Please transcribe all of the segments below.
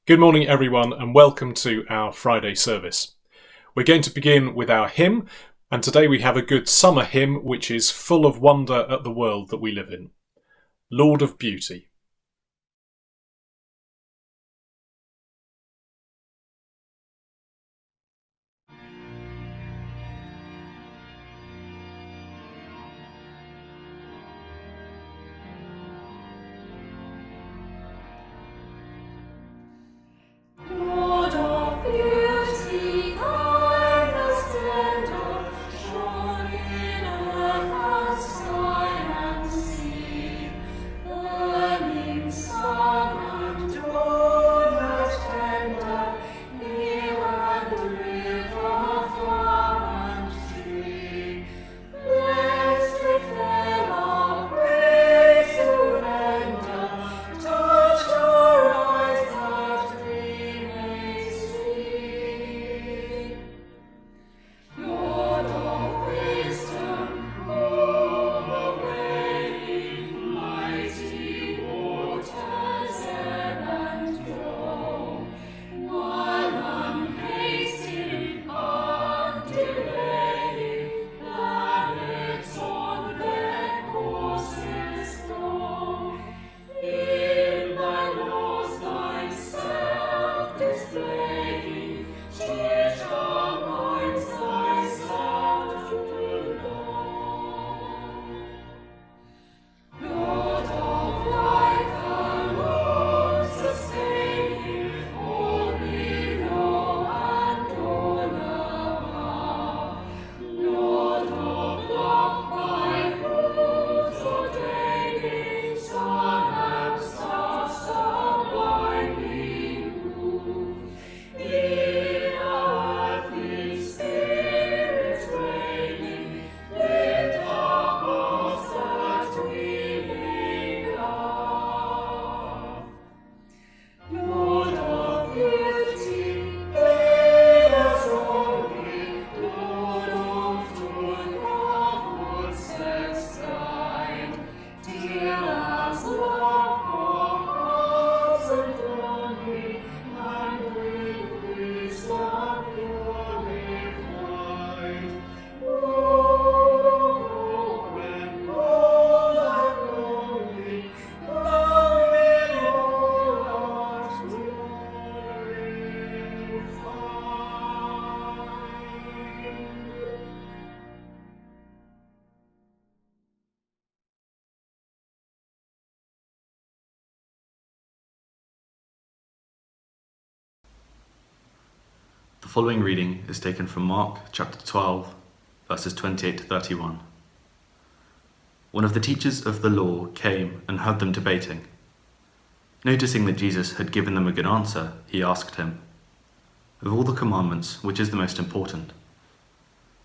Good morning, everyone, and welcome to our Friday service. We're going to begin with our hymn, and today we have a good summer hymn which is full of wonder at the world that we live in. Lord of Beauty. The following reading is taken from Mark chapter 12, verses 28 to 31. One of the teachers of the law came and heard them debating. Noticing that Jesus had given them a good answer, he asked him, "Of all the commandments, which is the most important?"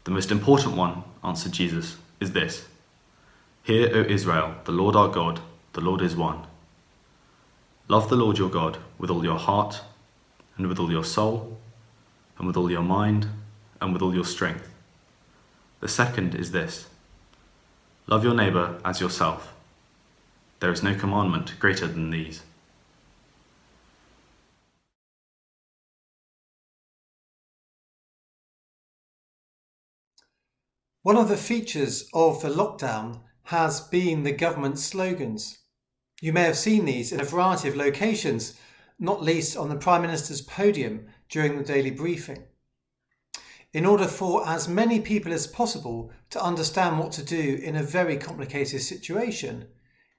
"The most important one," answered Jesus, "is this. Hear, O Israel, the Lord our God, the Lord is one. Love the Lord your God with all your heart, and with all your soul, and with all your mind, and with all your strength. The second is this. Love your neighbour as yourself. There is no commandment greater than these." One of the features of the lockdown has been the government slogans. You may have seen these in a variety of locations, not least on the Prime Minister's podium during the daily briefing. In order for as many people as possible to understand what to do in a very complicated situation,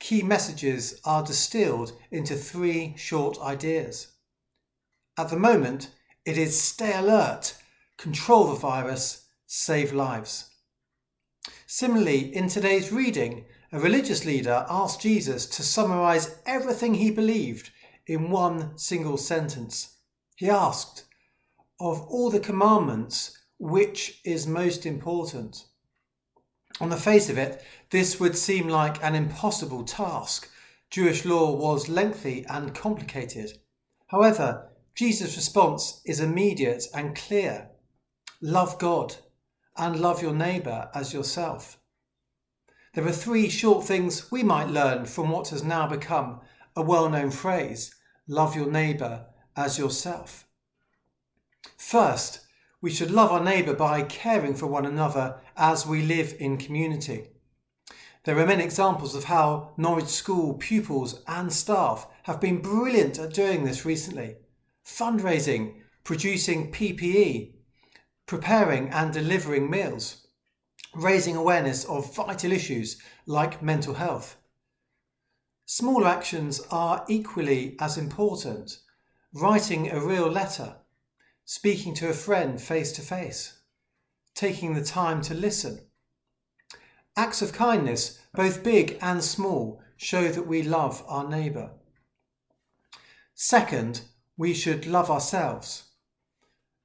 key messages are distilled into 3 short ideas. At the moment, it is stay alert, control the virus, save lives. Similarly, in today's reading, a religious leader asked Jesus to summarise everything he believed in one single sentence. He asked, "Of all the commandments, which is most important?" On the face of it, this would seem like an impossible task. Jewish law was lengthy and complicated. However, Jesus' response is immediate and clear. Love God and love your neighbour as yourself. There are 3 short things we might learn from what has now become a well-known phrase, love your neighbour as yourself. First, we should love our neighbour by caring for one another as we live in community. There are many examples of how Norwich School pupils and staff have been brilliant at doing this recently. Fundraising, producing PPE, preparing and delivering meals, raising awareness of vital issues like mental health. Smaller actions are equally as important. Writing a real letter, speaking to a friend face to face, taking the time to listen. Acts of kindness, both big and small, show that we love our neighbour. Second, we should love ourselves.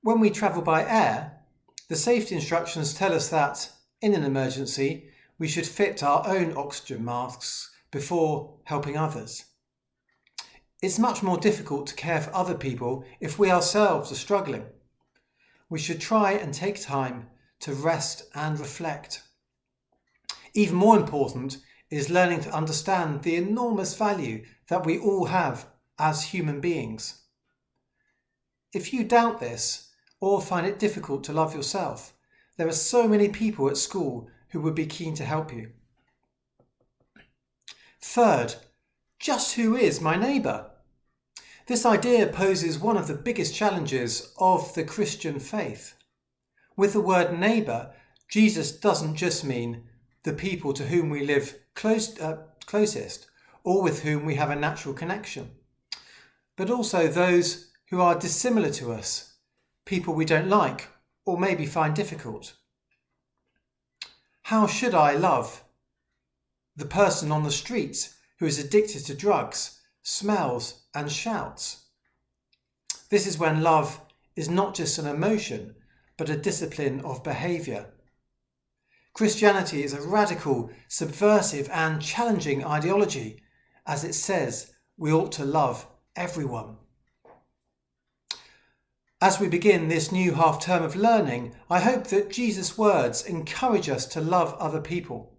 When we travel by air, the safety instructions tell us that, in an emergency, we should fit our own oxygen masks before helping others. It's much more difficult to care for other people if we ourselves are struggling. We should try and take time to rest and reflect. Even more important is learning to understand the enormous value that we all have as human beings. If you doubt this or find it difficult to love yourself, there are so many people at school who would be keen to help you. Third, just who is my neighbour? This idea poses one of the biggest challenges of the Christian faith. With the word neighbour, Jesus doesn't just mean the people to whom we live closest or with whom we have a natural connection, but also those who are dissimilar to us, people we don't like or maybe find difficult. How should I love the person on the streets who is addicted to drugs, smells and shouts? This is when love is not just an emotion, but a discipline of behaviour. Christianity is a radical, subversive and challenging ideology, as it says we ought to love everyone. As we begin this new half-term of learning, I hope that Jesus' words encourage us to love other people,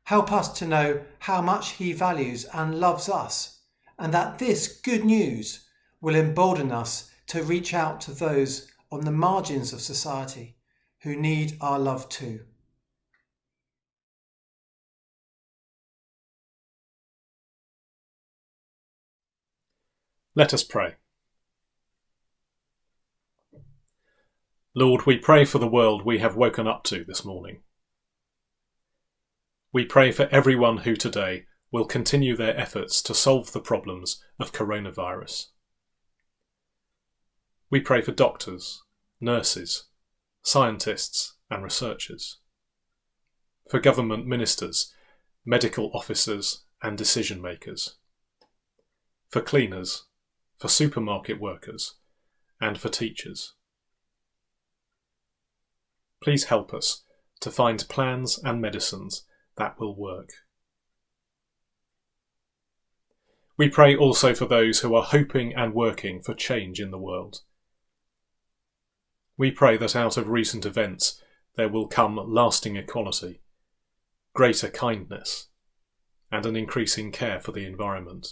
help us to know how much he values and loves us, and that this good news will embolden us to reach out to those on the margins of society who need our love too. Let us pray. Lord, we pray for the world we have woken up to this morning. We pray for everyone who today will continue their efforts to solve the problems of coronavirus. We pray for doctors, nurses, scientists and researchers, for government ministers, medical officers and decision makers, for cleaners, for supermarket workers and for teachers. Please help us to find plans and medicines that will work. We pray also for those who are hoping and working for change in the world. We pray that out of recent events there will come lasting equality, greater kindness, and an increasing care for the environment.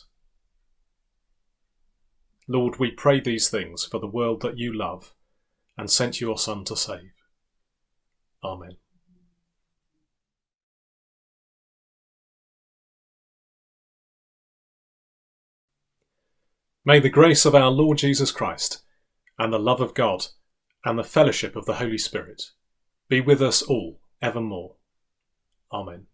Lord, we pray these things for the world that you love and sent your Son to save. Amen. May the grace of our Lord Jesus Christ, and the love of God, and the fellowship of the Holy Spirit be with us all evermore. Amen.